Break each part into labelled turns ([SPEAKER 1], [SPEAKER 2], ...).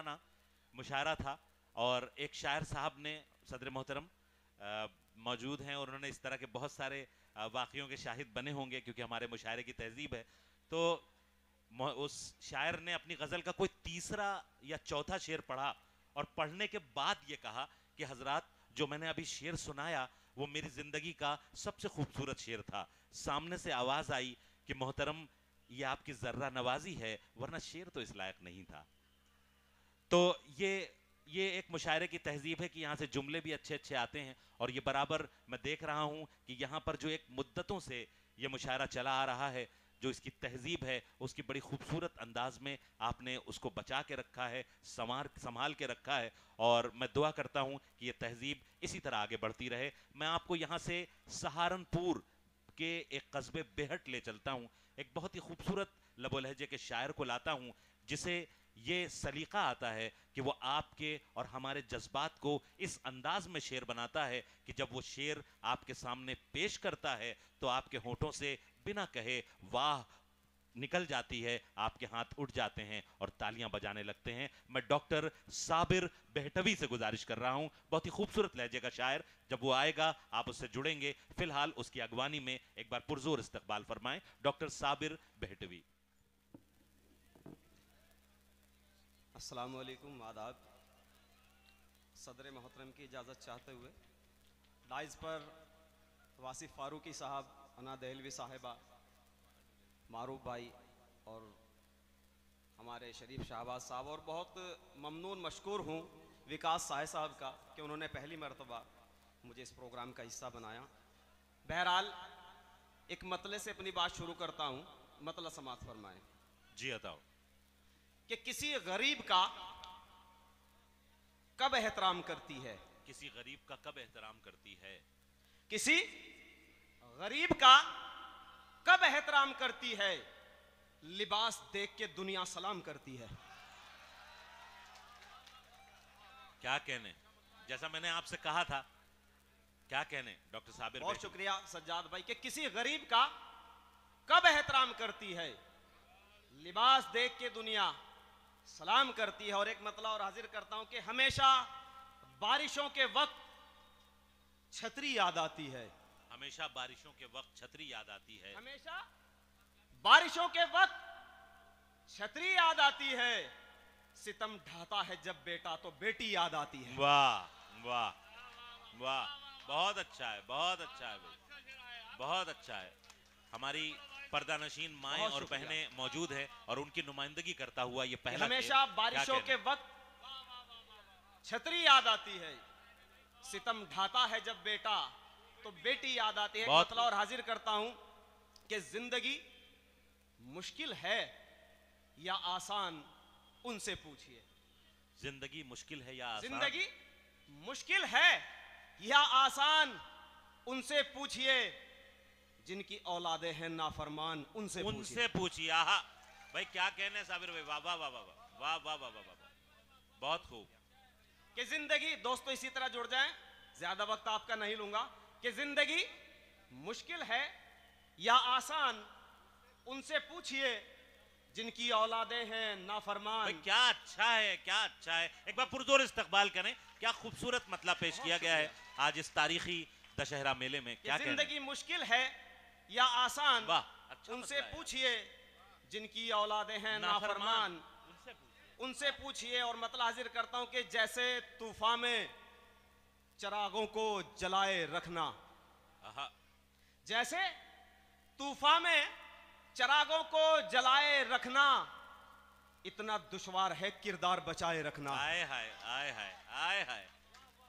[SPEAKER 1] पुराना मुशायरा था और एक शायर साहब ने, सदर मोहतरम मौजूद हैं और उन्होंने इस तरह के बहुत सारे वाक़ियों के शाहिद बने होंगे क्योंकि हमारे मुशायरे की तहजीब है। तो उस शायर ने अपनी गज़ल का कोई तीसरा या चौथा शेर पढ़ा और पढ़ने के बाद ये कहा कि हजरात, जो मैंने अभी शेर सुनाया वो मेरी ज़िंदगी का सबसे खूबसूरत शेर था। सामने से आवाज़ आई कि मोहतरम, ये आपकी ज़र्रा नवाजी है, वरना शेर तो इस लायक नहीं था। तो ये एक मुशायरे की तहजीब है कि यहाँ से जुमले भी अच्छे अच्छे आते हैं और ये बराबर मैं देख रहा हूँ कि यहाँ पर जो एक मुद्दतों से ये मुशायरा चला आ रहा है, जो इसकी तहजीब है उसकी बड़ी खूबसूरत अंदाज में आपने उसको बचा के रखा है, संभाल के रखा है और मैं दुआ करता हूँ कि ये तहजीब इसी तरह आगे बढ़ती रहे। मैं आपको यहाँ से सहारनपुर के एक कस्बे बेहट ले चलता हूँ, एक बहुत ही खूबसूरत लबो लहजे के शायर को लाता हूँ जिसे ये सलीका आता है कि वो आपके और हमारे जज्बात को इस अंदाज में शेर बनाता है कि जब वो शेर आपके सामने पेश करता है तो आपके होठों से बिना कहे वाह निकल जाती है, आपके हाथ उठ जाते हैं और तालियां बजाने लगते हैं। मैं डॉक्टर साबिर बेहटवी से गुजारिश कर रहा हूं, बहुत ही खूबसूरत लहजे का शायर, जब वो आएगा आप उससे जुड़ेंगे। फिलहाल उसकी अगवानी में एक बार पुरजोर इस्तकबाल फरमाएं डॉक्टर साबिर बेहटवी।
[SPEAKER 2] अस्सलाम वालेकुम, आदाब। सदर मोहतरम की इजाज़त चाहते हुए डाइज पर वासिफ फारूकी साहब, अना दहलवी साहिबा, मारूफ भाई और हमारे शरीफ शाहबाज साहब, और बहुत ममनून मशकूर हूँ विकास साहे साहब का कि उन्होंने पहली मरतबा मुझे इस प्रोग्राम का हिस्सा बनाया। बहरहाल एक मतले से अपनी बात शुरू करता हूँ, मतला समात फरमाएं।
[SPEAKER 1] जी बताओ।
[SPEAKER 2] कि किसी गरीब का कब एहतराम करती है?
[SPEAKER 1] किसी गरीब का कब एहतराम करती है?
[SPEAKER 2] किसी गरीब का कब एहतराम करती है? लिबास देख के दुनिया सलाम करती है।
[SPEAKER 1] क्या कहने, जैसा मैंने आपसे कहा था, क्या कहने डॉक्टर साबिर।
[SPEAKER 2] बहुत शुक्रिया सज्जाद भाई। कि किसी गरीब का कब एहतराम करती है? लिबास देख के दुनिया सलाम करती है। और एक मतला और हाजिर करता हूं कि हमेशा बारिशों के वक्त छतरी याद आती है।
[SPEAKER 1] हमेशा बारिशों के वक्त छतरी याद आती है।
[SPEAKER 2] हमेशा बारिशों के वक्त छतरी याद आती है। सितम ढाता है जब बेटा तो बेटी याद आती है।
[SPEAKER 1] वाह वाह वाह, बहुत अच्छा है, बहुत अच्छा है भाई, बहुत अच्छा है। हमारी पर्दानशीन माएँ और बहनें मौजूद हैं और उनकी नुमाइंदगी करता हुआ ये पहला
[SPEAKER 2] हमेशा बारिशों के वक्त छतरी याद आती है। सितम ढाता है जब बेटा तो बेटी याद आती है। मतला और हाजिर करता हूं कि जिंदगी मुश्किल है या आसान, उनसे पूछिए।
[SPEAKER 1] जिंदगी मुश्किल है या आसान?
[SPEAKER 2] जिंदगी मुश्किल है या आसान, उनसे पूछिए। जिनकी औलादे हैं नाफरमान, उनसे
[SPEAKER 1] पूछिए। आहा भाई, क्या कहने साबिर भाई, वाह वाह वाह वाह वाह वाह वाह वाह वाह, बहुत खूब।
[SPEAKER 2] कि जिंदगी, दोस्तों इसी तरह जुड़ जाएं, ज्यादा वक्त आपका नहीं लूंगा। कि जिंदगी मुश्किल है या आसान, उनसे पूछिए। जिनकी औलादे हैं नाफरमान।
[SPEAKER 1] भाई क्या अच्छा है, क्या अच्छा है। एक बार पुरजोर इस्तकबाल करें। क्या खूबसूरत मतलब पेश किया गया है आज इस तारीखी दशहरा मेले में। क्या
[SPEAKER 2] जिंदगी मुश्किल है या आसान,
[SPEAKER 1] वाह, अच्छा
[SPEAKER 2] उनसे पूछिए। जिनकी औलादे हैं नाफरमान, उनसे पूछिए। और मतलब हाजिर करता हूं कि जैसे तूफान में चिरागों को जलाए रखना, जैसे तूफान में चिरागों को जलाए रखना, इतना दुश्वार है किरदार बचाए रखना।
[SPEAKER 1] आए हाय आए हाय आए हाय,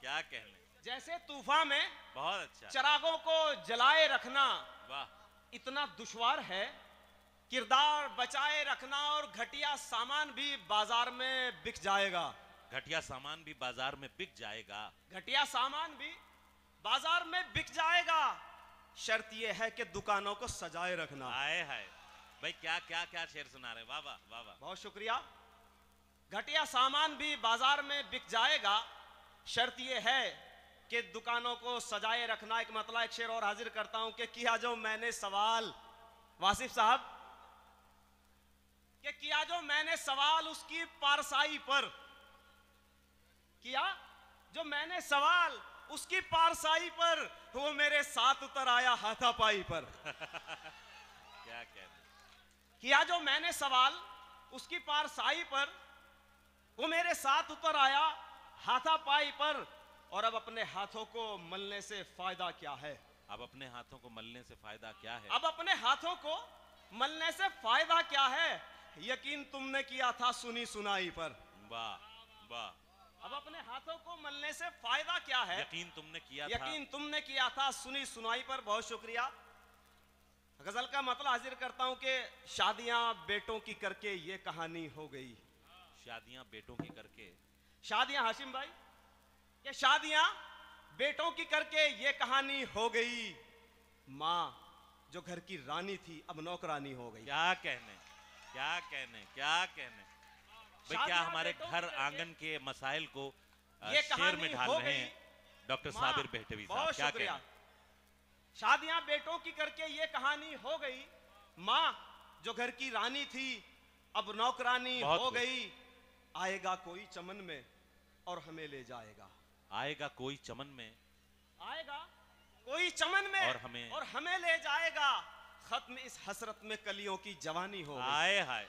[SPEAKER 1] क्या कहने।
[SPEAKER 2] जैसे तूफान में
[SPEAKER 1] बहुत अच्छा
[SPEAKER 2] चिरागों को जलाए रखना,
[SPEAKER 1] वाह,
[SPEAKER 2] इतना दुश्वार है किरदार बचाए रखना। और घटिया सामान भी बाजार में बिक जाएगा।
[SPEAKER 1] घटिया सामान भी बाजार में बिक जाएगा।
[SPEAKER 2] घटिया सामान भी बाजार में बिक जाएगा। शर्त यह है कि दुकानों को सजाए रखना।
[SPEAKER 1] आए हाय भाई, क्या क्या क्या शेर सुना रहे। वाह वाह वाह वाह,
[SPEAKER 2] बहुत शुक्रिया। घटिया सामान भी बाजार में बिक जाएगा। शर्त यह है कि दुकानों को सजाए रखना। एक मतलब एक शेर और हाजिर करता हूं कि किया जो मैंने सवाल, वासिफ साहब, कि किया जो मैंने सवाल उसकी पारसाई पर, किया जो मैंने सवाल उसकी पारसाई पर, वो मेरे साथ उतर आया हाथापाई पर।
[SPEAKER 1] क्या कहने।
[SPEAKER 2] किया जो मैंने सवाल उसकी पारसाई पर, वो मेरे साथ उतर आया हाथापाई पर। और अब अपने हाथों को मलने से फायदा क्या है?
[SPEAKER 1] अब अपने हाथों को मलने से फायदा क्या है?
[SPEAKER 2] अब अपने हाथों को मलने से फायदा क्या है? यकीन तुमने किया था सुनी सुनाई पर।
[SPEAKER 1] वाह वाह।
[SPEAKER 2] अब अपने हाथों को मलने से फायदा क्या है?
[SPEAKER 1] यकीन तुमने किया था।
[SPEAKER 2] यकीन तुमने किया था सुनी सुनाई पर। बहुत शुक्रिया। गजल का मतलब हाजिर करता हूं कि शादियां बेटों की करके ये कहानी हो गई।
[SPEAKER 1] शादियां बेटों की करके।
[SPEAKER 2] शादियां हाशिम भाई, ये शादियां बेटों की करके ये कहानी हो गई। माँ जो घर की रानी थी अब नौकरानी हो गई।
[SPEAKER 1] क्या कहने, क्या कहने, क्या कहने। भाई क्या हमारे घर आंगन के मसाइल को
[SPEAKER 2] ये
[SPEAKER 1] शेर में ढाल
[SPEAKER 2] हो
[SPEAKER 1] रहे
[SPEAKER 2] गई।
[SPEAKER 1] हैं डॉक्टर साबिर बेहटवी साहब।
[SPEAKER 2] बहुत
[SPEAKER 1] क्या
[SPEAKER 2] शुक्रिया।
[SPEAKER 1] कहने।
[SPEAKER 2] शादियां बेटों की करके ये कहानी हो गई। माँ जो घर की रानी थी अब नौकरानी
[SPEAKER 1] बहुत
[SPEAKER 2] हो
[SPEAKER 1] खूब।
[SPEAKER 2] गई। आएगा कोई चमन में और हमें ले जाएगा।
[SPEAKER 1] आएगा कोई चमन में,
[SPEAKER 2] आएगा कोई चमन में
[SPEAKER 1] और हमें
[SPEAKER 2] ले जाएगा। खत्म इस हसरत में कलियों की जवानी हो गई।
[SPEAKER 1] आए हाय।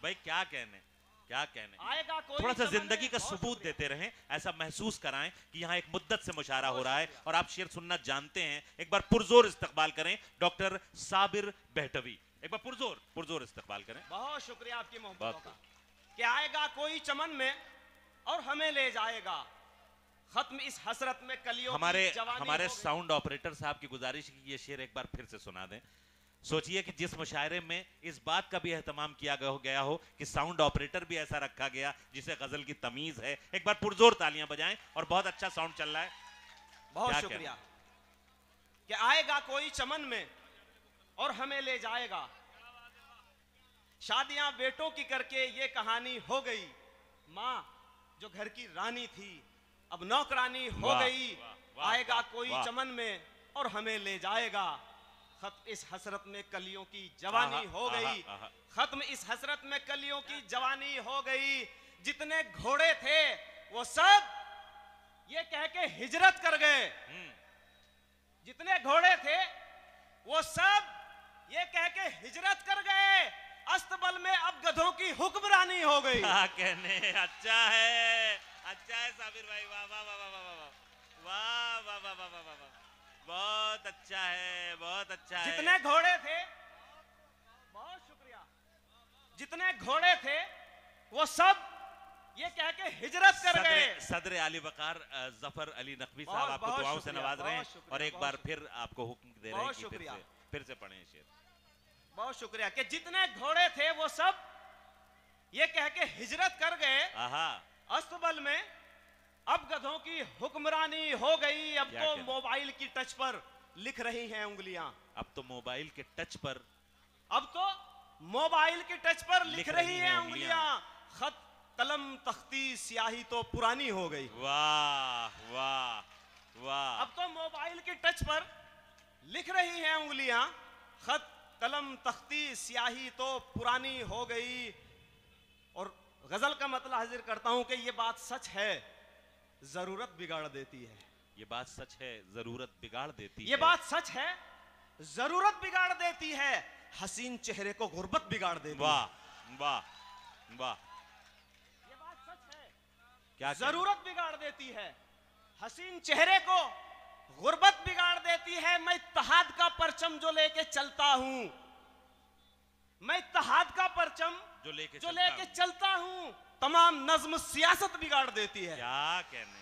[SPEAKER 1] भाई क्या कहने, क्या कहने।
[SPEAKER 2] आएगा कोई
[SPEAKER 1] थोड़ा सा
[SPEAKER 2] चमन
[SPEAKER 1] जिंदगी
[SPEAKER 2] में।
[SPEAKER 1] का
[SPEAKER 2] बहुत
[SPEAKER 1] सबूत
[SPEAKER 2] शुक्रिया।
[SPEAKER 1] देते रहें, ऐसा महसूस कराएं कि यहाँ एक मुद्दत से मुशायरा हो रहा है और आप शेर सुनना जानते हैं। एक बार पुरजोर इस्तकबाल करें डॉक्टर साबिर बेहटवी। एक बार पुरजोर इस्तकबाल करें।
[SPEAKER 2] बहुत शुक्रिया आपकी मोहब्बतों
[SPEAKER 1] बहुत
[SPEAKER 2] का। कि आएगा कोई चमन में और हमें ले जाएगा। खत्म इस हसरत में कलियों
[SPEAKER 1] हमारे
[SPEAKER 2] की जवानी
[SPEAKER 1] हमारे
[SPEAKER 2] हो गई।
[SPEAKER 1] साउंड ऑपरेटर साहब की गुजारिश है कि ये शेर एक बार फिर से सुना दें। सोचिए कि जिस मुशायरे में इस बात का भी एहतमाम किया गया हो कि साउंड ऑपरेटर भी ऐसा रखा गया जिसे गजल की तमीज है। एक बार पुरजोर तालियां बजाएं। और बहुत अच्छा साउंड चल रहा है।
[SPEAKER 2] बहुत
[SPEAKER 1] क्या
[SPEAKER 2] शुक्रिया। कि आएगा कोई चमन में और हमें ले जाएगा। शादियां बेटों की करके ये कहानी हो गई। माँ जो घर की रानी थी अब नौकरानी हो
[SPEAKER 1] वाह,
[SPEAKER 2] गई।
[SPEAKER 1] वाह, वाह,
[SPEAKER 2] आएगा
[SPEAKER 1] वाह,
[SPEAKER 2] कोई
[SPEAKER 1] वाह।
[SPEAKER 2] चमन में और हमें ले जाएगा। खत्म इस हसरत में कलियों की जवानी
[SPEAKER 1] आहा,
[SPEAKER 2] हो गई।
[SPEAKER 1] आहा, आहा।
[SPEAKER 2] खत्म इस हसरत में कलियों की जवानी हो गई। जितने घोड़े थे वो सब ये कह के हिजरत कर गए। जितने घोड़े थे वो सब ये कह के हिजरत कर गए। अस्तबल में अब गधों की हुक्मरानी हो गई।
[SPEAKER 1] क्या कहने। अच्छा है, अच्छा है साबिर भाई। वाह वाह वाह वाह वाह वाह वाह वाह वाह वाह वाह वाह वाह। बहुत अच्छा है, बहुत अच्छा है।
[SPEAKER 2] जितने घोड़े थे, बहुत शुक्रिया, जितने घोड़े थे वो सब ये कह के हिजरत कर गए।
[SPEAKER 1] सदर आली वकार जफर अली नकवी साहब
[SPEAKER 2] बहुत-
[SPEAKER 1] आपको
[SPEAKER 2] बहुत
[SPEAKER 1] दुआओं से
[SPEAKER 2] शुक्रिया,
[SPEAKER 1] नवाज रहे हैं।
[SPEAKER 2] बहुत शुक्रिया,
[SPEAKER 1] और एक
[SPEAKER 2] बहुत
[SPEAKER 1] बार
[SPEAKER 2] शुक्रिया।
[SPEAKER 1] फिर आपको हुक्म दे रहे हैं
[SPEAKER 2] बहुत
[SPEAKER 1] कि
[SPEAKER 2] शुक्रिया।
[SPEAKER 1] फिर से पढ़ें शेर।
[SPEAKER 2] बहुत शुक्रिया। कि जितने घोड़े थे वो सब ये कह के हिजरत कर गए।
[SPEAKER 1] आहा।
[SPEAKER 2] अस्तबल में अब गधों की हुक्मरानी हो गई। अब
[SPEAKER 1] क्या
[SPEAKER 2] तो
[SPEAKER 1] कहना।
[SPEAKER 2] मोबाइल की टच पर लिख रही हैं उंगलियां।
[SPEAKER 1] अब तो मोबाइल के टच पर,
[SPEAKER 2] अब तो मोबाइल के टच पर लिख रही हैं
[SPEAKER 1] उंगलियां।
[SPEAKER 2] उंगलियां। खत कलम तख्ती स्याही तो पुरानी हो गई।
[SPEAKER 1] वाह वाह वाह।
[SPEAKER 2] अब तो मोबाइल के टच पर लिख रही हैं उंगलियां। खत कलम तख्ती स्याही तो पुरानी हो गई। और गजल का मतलब हाजिर करता हूं कि ये बात सच है, जरूरत बिगाड़ देती है।
[SPEAKER 1] ये बात सच है, जरूरत बिगाड़ देती है।
[SPEAKER 2] ये बात सच है, जरूरत बिगाड़ देती है। हसीन चेहरे को गुर्बत बिगाड़ देती है।
[SPEAKER 1] वाह वाह वाह।
[SPEAKER 2] ये बात सच है,
[SPEAKER 1] क्या
[SPEAKER 2] जरूरत बिगाड़ देती है। हसीन चेहरे को गुर्बत बिगाड़ देती है। मैं इत्तेहाद का परचम जो लेके चलता हूं, मैं इत्तेहाद का परचम
[SPEAKER 1] जो लेके
[SPEAKER 2] चलता हूं, तमाम नज्म सियासत बिगाड़ देती है।
[SPEAKER 1] क्या कहने,